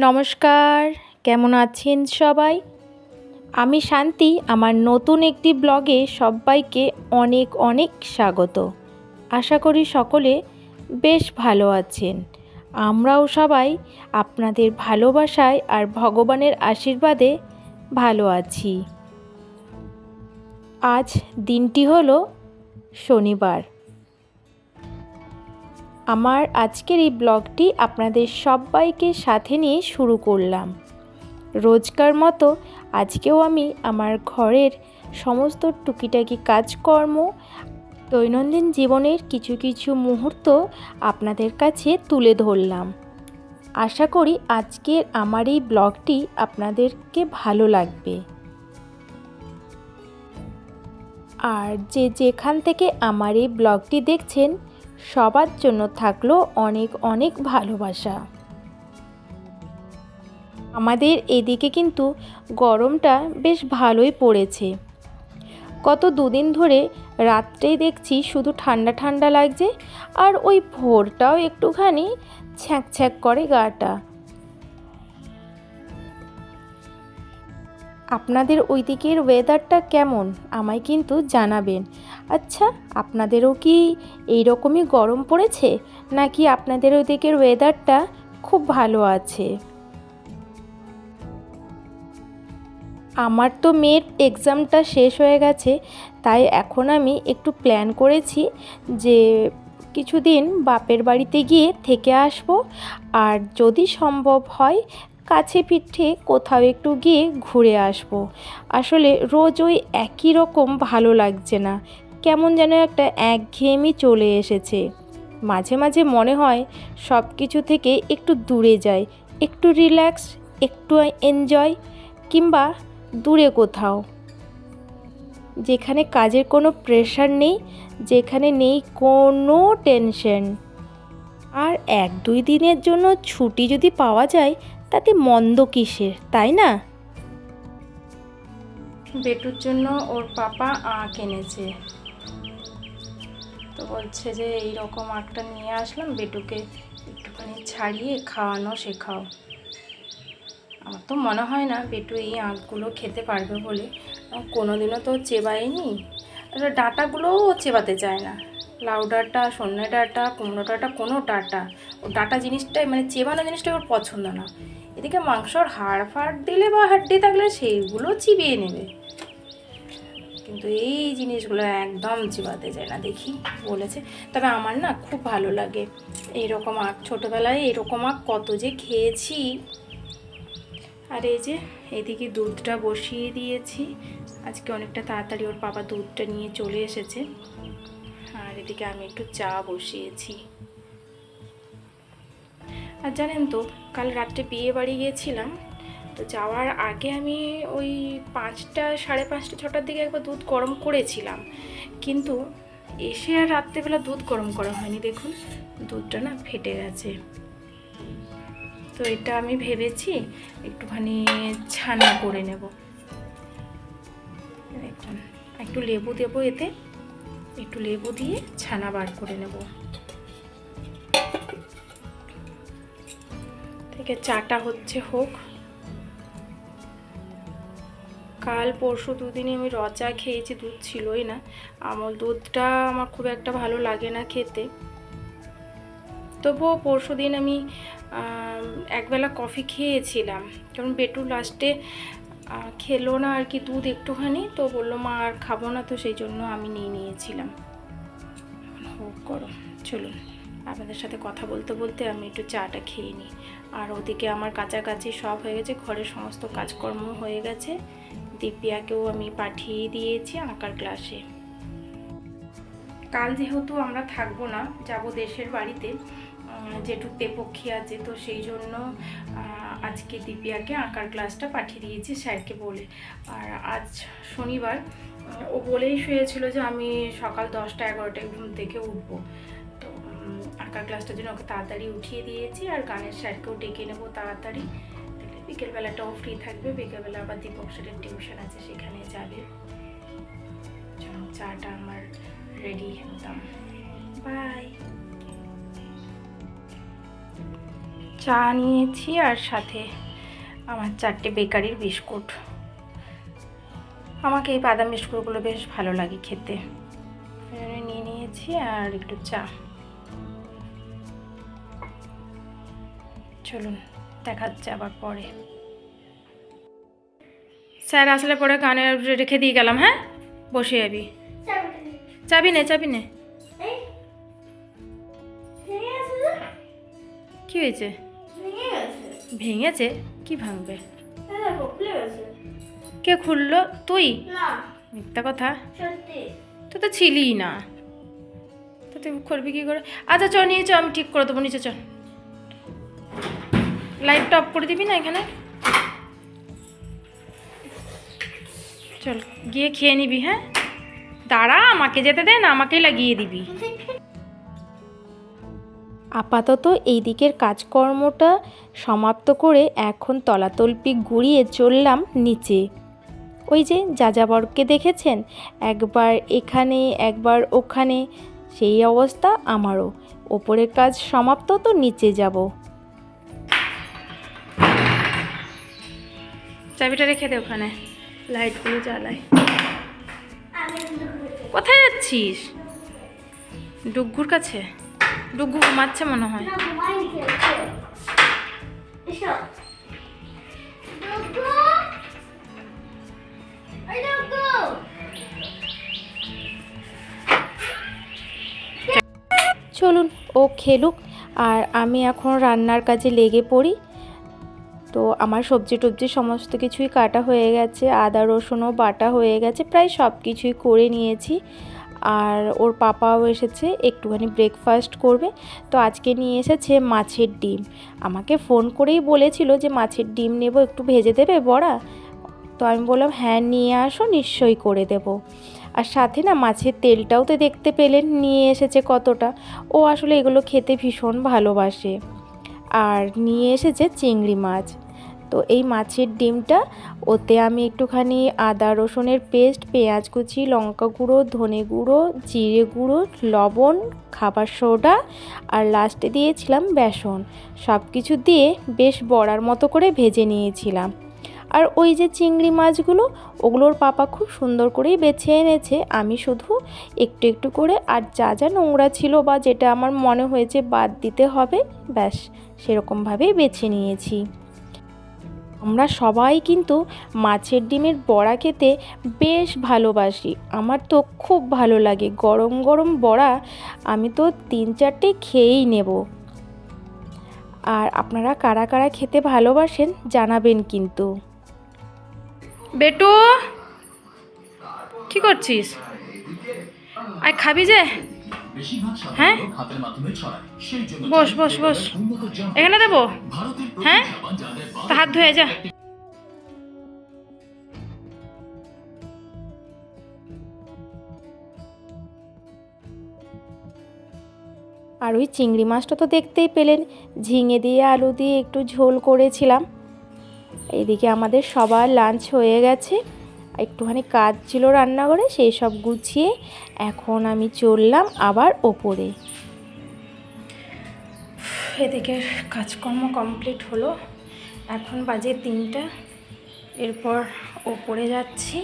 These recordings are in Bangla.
নমস্কার, কেমন আছেন সবাই? আমি শান্তি আমার নতুন একটি ব্লগে সবাইকে অনেক অনেক স্বাগত। আশা করি সকলে বেশ ভালো আছেন। আমরাও সবাই আপনাদের ভালোবাসায় আর ভগবানের আশীর্বাদে ভালো আছি। আজ দিনটি হলো শনিবার। আমার আজকের এই ব্লগটি আপনাদের সবাইকে সাথে নিয়ে শুরু করলাম। রোজকার মতো আজকেও আমি আমার ঘরের সমস্ত টুকিটাকি কাজকর্ম, দৈনন্দিন জীবনের কিছু কিছু মুহূর্ত আপনাদের কাছে তুলে ধরলাম। আশা করি আজকের আমার এই ব্লগটি আপনাদেরকে ভালো লাগবে। আর যেখান থেকে আমার এই ব্লগটি দেখছেন সবার জন্য থাকলো অনেক অনেক ভালোবাসা। আমাদের এদিকে কিন্তু গরমটা বেশ ভালোই পড়েছে। গত দুদিন ধরে রাত্রেই দেখছি শুধু ঠান্ডা ঠান্ডা লাগছে, আর ওই ভোরটাও একটুখানি ছ্যাঁক ছ্যাঁক করে গাটা। আপনাদের ওই দিকের ওয়েদারটা কেমন আমায় কিন্তু জানাবেন। আচ্ছা, আপনাদেরও কি এইরকমই গরম পড়েছে, নাকি আপনাদের ওই দিকের ওয়েদারটা খুব ভালো আছে? আমার তো মেয়ের এক্সামটা শেষ হয়ে গেছে, তাই এখন আমি একটু প্ল্যান করেছি যে কিছুদিন বাপের বাড়িতে গিয়ে থেকে আসব, আর যদি সম্ভব হয় কাছে পিঠে কোথাও একটু গিয়ে ঘুরে আসব। আসলে রোজ ওই একই রকম ভালো লাগছে না, কেমন যেন একটা একঘেয়েমি চলে এসেছে। মাঝে মাঝে মনে হয় সব কিছু থেকে একটু দূরে যাই, একটু রিল্যাক্স, একটু এনজয়, কিংবা দূরে কোথাও যেখানে কাজের কোনো প্রেশার নেই, যেখানে নেই কোনো টেনশন। আর 1-2 দিনের জন্য ছুটি যদি পাওয়া যায় তাতে মন্দ কিসের, তাই না? বেটুর জন্য ওর পাপা আঁক এনেছে, তো বলছে যে এইরকম আঁকটা নিয়ে আসলাম, বেটুকে একটুখানি ছাড়িয়ে খাওয়ানো শেখাও। আমার তো মনে হয় না বেটু এই আঁকগুলো খেতে পারবে বলে, কোনোদিনও তো চেবায়নি। ডাঁটাগুলোও চেবাতে চায় না, লাউ ডাঁটা, সন্নে ডাঁটা, কুমড়ো ডাঁটা, কোনো ডাঁটা, ও ডাঁটা জিনিসটাই মানে চেবানো জিনিসটাই ওর পছন্দ না। এদিকে মাংসর হাড় ফাড় দিলে বা হাড্ডি থাকলে সেইগুলো চিবিয়ে নেবে, কিন্তু এই জিনিসগুলো একদম চিবাতে চায় না। দেখি বলেছে, তবে আমার না খুব ভালো লাগে এইরকম আঁক। ছোটোবেলায় এরকম আঁক কত যে খেয়েছি। আর এই যে এদিকে দুধটা বসিয়ে দিয়েছি, আজকে অনেকটা তাড়াতাড়ি ওর বাবা দুধটা নিয়ে চলে এসেছে। আর এদিকে আমি একটু চা বসিয়েছি। আর জানেন তো, কাল রাত্রে বিয়ে বাড়ি গিয়েছিলাম, তো যাওয়ার আগে আমি ওই 5টা, 5:30, 6টার দিকে একবার দুধ গরম করেছিলাম, কিন্তু এসে আর রাত্রেবেলা দুধ গরম করা হয়নি। দেখুন দুধটা না ফেটে গেছে। তো এটা আমি ভেবেছি একটুখানি ছানা করে নেব। দেখুন একটু লেবু দেবো, এতে একটু লেবু দিয়ে ছানা বার করে নেব। থেকে চাটা হচ্ছে হোক। কাল পরশু দুদিনে আমি রচা খেয়েছি, দুধ ছিলই না। আমল দুধটা আমার খুব একটা ভালো লাগে না খেতে, তবুও পরশু দিন আমি একবেলা কফি খেয়েছিলাম, কারণ বেটু লাস্টে খেলো না আর কি দুধ একটুখানি, তো বললো মা আর খাবো না, তো সেই জন্য আমি নিয়ে নিয়েছিলাম। হোক গরম, চলুন আপনাদের সাথে কথা বলতে বলতে আমি একটু চাটা খেয়ে নিই। আর ওদিকে আমার কাছাকাছি সব হয়ে গেছে, ঘরের সমস্ত কাজকর্ম হয়ে গেছে। দিব্যাকেও আমি পাঠিয়ে দিয়েছি আঁকার ক্লাসে। কাল যেহেতু আমরা থাকবো না, যাব দেশের বাড়িতে, জেঠুতে পক্ষী আছে, তো সেই জন্য আজকে দিব্যাকে আঁকার ক্লাসটা পাঠিয়ে দিয়েছি স্যারকে বলে। আর আজ শনিবার, ও বলেই শুয়েছিল যে আমি সকাল 10টা 11টায় ঘুম থেকে উঠবো, তো আঁকার ক্লাসটার জন্য ওকে তাড়াতাড়ি উঠিয়ে দিয়েছি। আর গানের স্যারকেও ডেকে নেবো তাড়াতাড়ি, বিকেলবেলাটাও ফ্রি থাকবে। বিকেলবেলা আবার দীপক স্যারের টিউশন আছে, সেখানে যাবে। চাটা আমার রেডি, একদম। বাই। চা নিয়েছি আর সাথে আমার 4টে বেকারির বিস্কুট। আমাকে এই বাদাম বিস্কুটগুলো বেশ ভালো লাগে খেতে, নিয়ে নিয়েছি আর একটু চা। চলুন দেখা যাচ্ছে আবার পরে। স্যার আসলে পরে গানে রেখে দিয়ে গেলাম। হ্যাঁ, বসে যাবি। চাবি নে, চাবি নে। কি হয়েছে? ভেঙেছে? কি ভাঙবে? কে খুললো? তুই? মিথ্যা কথা, তুই তো ছিলি না, তো তুই খুলবি কি করে? আচ্ছা চল নিয়ে চ, আমি ঠিক করে দেবো। নিচে চল, লাইটটা অফ করে দিবি না এখানে। চল গিয়ে খেয়ে নিবি। হ্যাঁ দাঁড়া, আমাকে যেতে দে না, আমাকেই লাগিয়ে দিবি। আপাতত এই দিকের কাজকর্মটা সমাপ্ত করে এখন তলাতলপি ঘুরিয়ে চললাম নিচে। ওই যে যাযাবরকে দেখেছেন, একবার এখানে একবার ওখানে, সেই অবস্থা আমারও। ওপরের কাজ সমাপ্ত তো নিচে যাব। চাবিটা রেখে দে ওখানে, লাইটগুলো জ্বালায়। কোথায় যাচ্ছিস? ডুগ্গুর কাছে? ডুগ্গু ঘুমাচ্ছে মনে হয়। চলুন ও খেলুক, আর আমি এখন রান্নার কাজে লেগে পড়ি। তো আমার সবজি টবজি সমস্ত কিছুই কাটা হয়ে গেছে, আদা রসুনও বাটা হয়ে গেছে, প্রায় সব কিছুই করে নিয়েছি। আর ওর পাপাও এসেছে, একটুখানি ব্রেকফাস্ট করবে। তো আজকে নিয়ে এসেছে মাছের ডিম। আমাকে ফোন করেই বলেছিল যে মাছের ডিম নেব, একটু ভেজে দেবে বড়া? তো আমি বললাম হ্যাঁ নিয়ে আসো, নিশ্চয়ই করে দেব। আর সাথে না মাছের তেলটাও তো দেখতে পেলেন নিয়ে এসেছে কতটা। ও আসলে এগুলো খেতে ভীষণ ভালোবাসে। আর নিয়ে এসেছে চিংড়ি মাছ। তো এই মাছের ডিমটা, ওতে আমি একটুখানি আদা রসুনের পেস্ট, পেঁয়াজ কুচি, লঙ্কা গুঁড়ো, ধনে গুঁড়ো, জিরে গুঁড়ো, লবণ, খাবার সোডা আর লাস্টে দিয়েছিলাম বেসন, সব কিছু দিয়ে বেশ বড়ার মতো করে ভেজে নিয়েছিলাম। আর ওই যে চিংড়ি মাছগুলো, ওগুলোর পাপা খুব সুন্দর করেই বেছে এনেছে। আমি শুধু একটু একটু করে আর যা যা নোংরা ছিল বা যেটা আমার মনে হয়েছে বাদ দিতে হবে, ব্যাস সেরকমভাবেই বেছে নিয়েছি। আমরা সবাই কিন্তু মাছের ডিমের বড়া খেতে বেশ ভালোবাসি। আমার তো খুব ভালো লাগে গরম গরম বড়া, আমি তো 3-4টে খেয়েই নেব। আর আপনারা কারা কারা খেতে ভালোবাসেন জানাবেন কিন্তু। বেটু কি করছিস? আর খাবি যে? হ্যাঁ বস বস বস, এখানে দেবো। হ্যাঁ তা হাত ধুয়ে যা। আর ওই চিংড়ি মাছটা তো দেখতেই পেলেন, ঝিঙে দিয়ে আলু দিয়ে একটু ঝোল করেছিলাম। এইদিকে আমাদের সবার লাঞ্চ হয়ে গেছে, একটুখানি কাজ ছিল রান্নাঘরে, সেই সব গুছিয়ে এখন আমি চললাম আবার ওপরে। এদিকে কাজকর্ম কমপ্লিট হলো, এখন বাজে 3টা। এরপর ওপরে যাচ্ছি,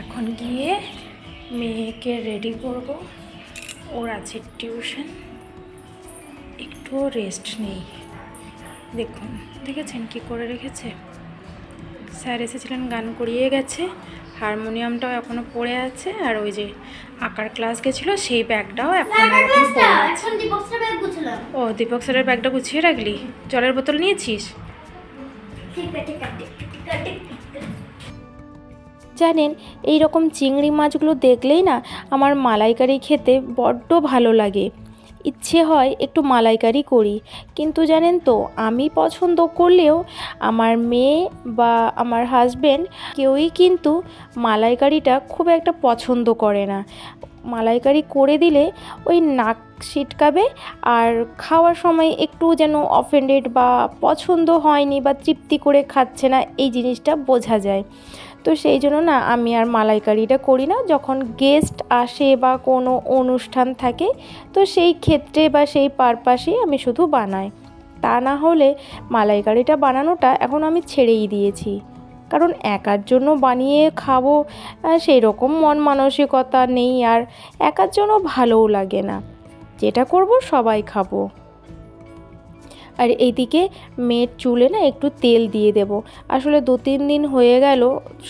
এখন গিয়ে মেয়েকে রেডি করব। ওর আছে টিউশন, একটু রেস্ট নেই। দেখুন দেখেছেন কি করে রেখেছে। স্যার এসেছিলেন, গান করিয়ে গেছে, হারমোনিয়ামটাও এখনো পড়ে আছে, আর ওই যে আঁকার ক্লাস গেছিল সেই ব্যাগটাও এখন পড়ে আছে। ও দীপক স্যারের ব্যাগটা গুছিয়ে রাখলি? জলের বোতল নিয়েছিস? জানেন এই রকম চিংড়ি মাছগুলো দেখলেই না আমার মালাইকারি খেতে বড্ড ভালো লাগে। ইচ্ছে হয় একটু মালাইকারি করি, কিন্তু জানেন তো আমি পছন্দ করলেও আমার মেয়ে বা আমার হাজব্যান্ড কেউই কিন্তু মালাইকারিটা খুব একটা পছন্দ করে না। মালাইকারি করে দিলে ওই নাক ছিটকাবে, আর খাওয়ার সময় একটু যেন অফেন্ডেড বা পছন্দ হয়নি বা তৃপ্তি করে খাচ্ছে না, এই জিনিসটা বোঝা যায়। তো সেই জন্য না আমি আর মালাইকারিটা করি না। যখন গেস্ট আসে বা কোনো অনুষ্ঠান থাকে তো সেই ক্ষেত্রে বা সেই পারপাসেই আমি শুধু বানাই। তা না হলে মালাইকারিটা বানানোটা এখন আমি ছেড়েই দিয়েছি, কারণ একার জন্য বানিয়ে খাবো সেই রকম মন মানসিকতা নেই, আর একার জন্য ভালোও লাগে না। যেটা করব সবাই খাবো। আর এইদিকে মেয়ের চুলে না একটু তেল দিয়ে দেব। আসলে 2-3 দিন হয়ে গেল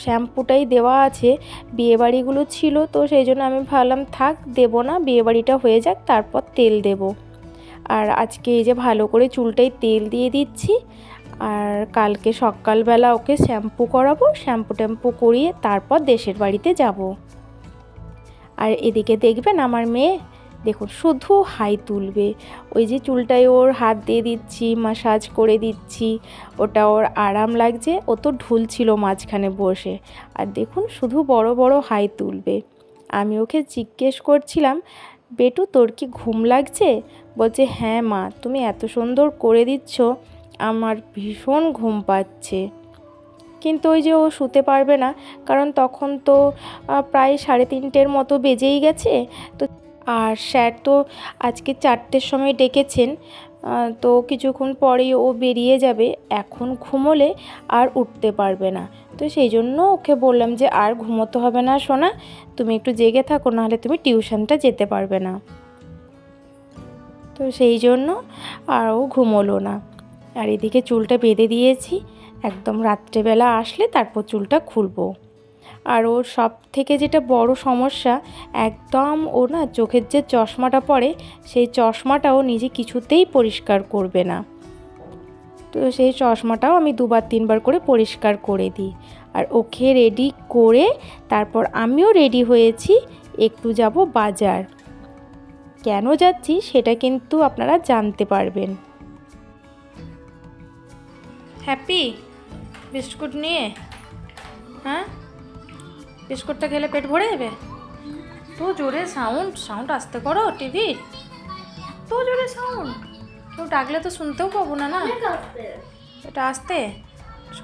শ্যাম্পুটাই দেওয়া আছে, বিয়েবাড়িগুলো ছিল তো সেই জন্য আমি ভাবলাম থাক দেব না, বিয়েবাড়িটা হয়ে যাক তারপর তেল দেব। আর আজকে এই যে ভালো করে চুলটাই তেল দিয়ে দিচ্ছি, আর কালকে সকালবেলা ওকে শ্যাম্পু করাবো, শ্যাম্পু ট্যাম্পু করিয়ে তারপর দেশের বাড়িতে যাব। আর এদিকে দেখবেন আমার মেয়ে দেখুন শুধু হাই তুলবে। ওই যে চুলটায় ওর হাত দিয়ে দিচ্ছি, মাসাজ করে দিচ্ছি, ওটা ওর আরাম লাগছে। ও তো ঢুলছিল মাঝখানে বসে, আর দেখুন শুধু বড় বড় হাই তুলবে। আমি ওকে জিজ্ঞেস করছিলাম, বেটু তোর কি ঘুম লাগছে? বলছে হ্যাঁ মা, তুমি এত সুন্দর করে দিচ্ছ, আমার ভীষণ ঘুম পাচ্ছে। কিন্তু ওই যে ও শুতে পারবে না, কারণ তখন তো প্রায় 3:30 মতো বেজেই গেছে। তো আর স্যার তো আজকে 4টের সময় ডেকেছেন, তো কিছুক্ষণ পরেই ও বেরিয়ে যাবে। এখন ঘুমোলে আর উঠতে পারবে না, তো সেই জন্য ওকে বললাম যে আর ঘুমোতে হবে না সোনা, তুমি একটু জেগে থাকো, নাহলে তুমি টিউশনটা যেতে পারবে না। তো সেই জন্য আর ও ঘুমোলো না। আর এদিকে চুলটা বেঁধে দিয়েছি, একদম রাত্রেবেলা আসলে তারপর চুলটা খুলবো। আর ওর সব থেকে যেটা বড় সমস্যা, একদম ও না চোখের যে চশমাটা পরে সেই চশমাটাও নিজে কিছুতেই পরিষ্কার করবে না। তো সেই চশমাটাও আমি 2-3 বার করে পরিষ্কার করে দিই। আর ওকে রেডি করে তারপর আমিও রেডি হয়েছি, একটু যাব বাজার। কেন যাচ্ছি সেটা কিন্তু আপনারা জানতে পারবেন। হ্যাপি বিস্কুট নিয়ে, হ্যাঁ বিস্কুটটা খেলে পেট ভরে যাবে? তো জোরে সাউন্ড আসতে করো টিভির, তো জোরে সাউন্ড, কেউ ডাকলে তো শুনতেও পাবো না। না এটা আসতে,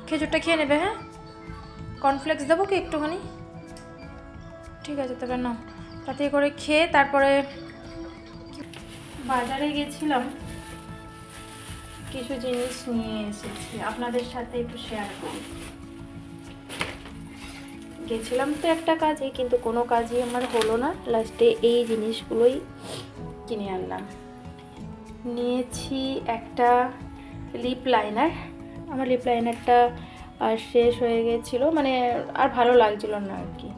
খেজুরটা খেয়ে নেবে। হ্যাঁ কর্নফ্লেক্স দেবো কি একটুখানি? ঠিক আছে তবে না, তাতে করে খেয়ে তারপরে বাজারে গেছিলাম, কিছু জিনিস নিয়ে এসেছি, আপনাদের সাথে একটু শেয়ার করি। গেছিলাম তো একটা কাজে, কিন্তু কোনো কাজই আমার হলো না, লাস্টে এই জিনিসগুলোই কিনে আনলাম। নিয়েছি একটা লিপ লাইনার, আমার লিপ লাইনারটা আর শেষ হয়ে গেছিলো, মানে আর ভালো লাগছিল না আর কি,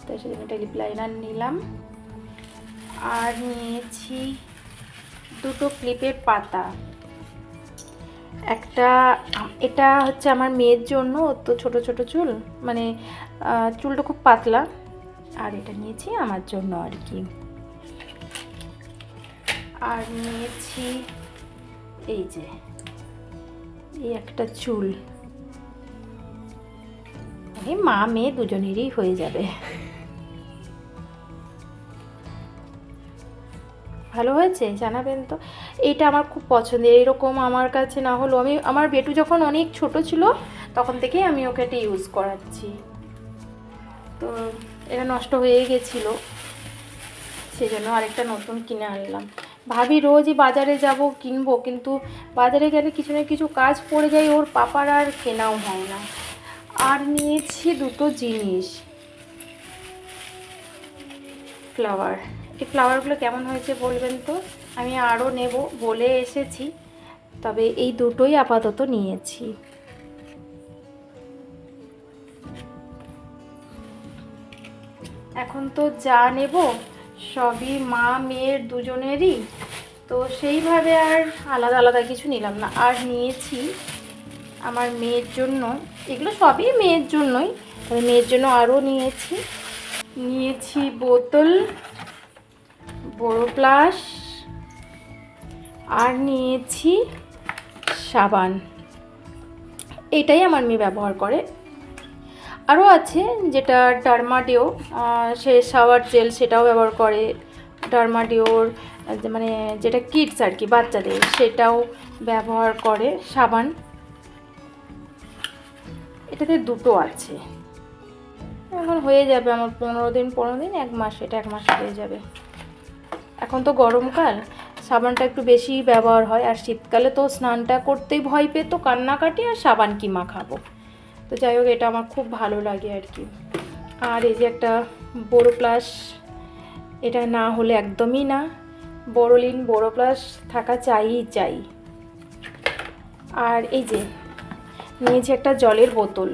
তো সেজন্য একটা লিপ লাইনার নিলাম। আর নিয়েছি 2টো ক্লিপের পাতা, একটা এটা হচ্ছে আমার মেয়ের জন্য, ওর তো ছোটো ছোটো চুল, মানে চুলটা খুব পাতলা, আর এটা নিয়েছি আমার জন্য আর কি। আর নিয়েছি এই যে এই একটা চুল, এই মা মেয়ে দুজনেরই হয়ে যাবে। ভালো হয়েছে জানাবেন তো। এইটা আমার খুব পছন্দের, এরকম আমার কাছে না হলো, আমি আমার বেটু যখন অনেক ছোট ছিল তখন থেকেই আমি ওকে এটা ইউজ করাচ্ছি। তো এটা নষ্ট হয়ে গেছিলো, সেই জন্য আরেকটা নতুন কিনে আনলাম। ভাবি রোজই বাজারে যাব কিনবো, কিন্তু বাজারে গেলে কিছু না কিছু কাজ পড়ে যায়, ওর পাপার আর কেনাও হয় না। আর নিয়েছি 2টো জিনিস, ফ্লাওয়ার। এই ফ্লাওয়ারগুলো কেমন হয়েছে বলবেন তো, আমি আরও নেব বলে এসেছি, তবে এই 2টোই আপাতত নিয়েছি। এখন তো যা নেব সবই মা মেয়ের দুজনেরই, তো সেইভাবে আর আলাদা আলাদা কিছু নিলাম না। আর নিয়েছি আমার মেয়ের জন্য, এগুলো সবই মেয়ের জন্যই, তবে মেয়ের জন্য আরও নিয়েছি বোতল, বড় প্লাস, আর নিয়েছি সাবান। এটাই আমার মেয়ে ব্যবহার করে। আরও আছে যেটা ডার্মাডিও, সে শাওয়ার জেল সেটাও ব্যবহার করে, ডার্মাডিওর মানে যেটা কিডস আর কি বাচ্চাদের, সেটাও ব্যবহার করে। সাবান এটাতে 2টো আছে, এখন হয়ে যাবে আমার 15 দিন 1 মাস, এটা 1 মাস হয়ে যাবে। এখন তো গরমকাল, সাবানটা একটু বেশি ব্যবহার হয়, আর শীতকালে তো স্নানটা করতেই ভয় পেতো, কান্নাকাটি, আর সাবান কি মাখাবো। তো যাই হোক, এটা আমার খুব ভালো লাগে আর কি। আর এই যে একটা বোরোপ্লাস, এটা না হলে একদমই না, বোরোলিন বোরোপ্লাস থাকা চাই। আর এই যে নিয়েছি একটা জলের বোতল,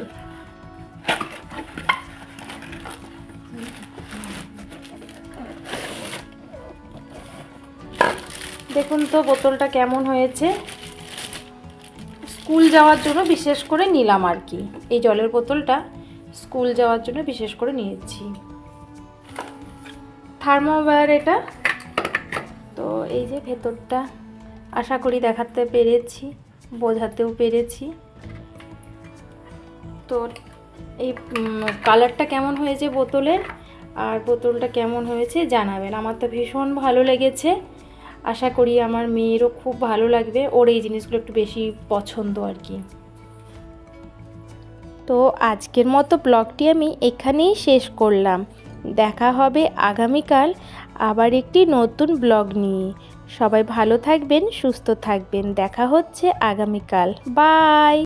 দেখুন তো বোতলটা কেমন হয়েছে। স্কুল যাওয়ার জন্য বিশেষ করে নিলাম আর কি, এই জলের বোতলটা স্কুল যাওয়ার জন্য বিশেষ করে নিয়েছি। থার্মোওয়্যার এটা। তো এই যে ভেতরটা আশা করি দেখাতে পেরেছি, বোঝাতেও পেরেছি। তো এই কালারটা কেমন হয়েছে বোতলের, আর বোতলটা কেমন হয়েছে জানাবেন। আমার তো ভীষণ ভালো লেগেছে, আশা করি আমার মেয়েরও খুব ভালো লাগবে, ওর এই জিনিসগুলো একটু বেশি পছন্দ আর কি। তো আজকের মতো ব্লগটি আমি এখানেই শেষ করলাম। দেখা হবে আগামীকাল আবার একটি নতুন ব্লগ নিয়ে। সবাই ভালো থাকবেন, সুস্থ থাকবেন, দেখা হচ্ছে আগামীকাল। বাই।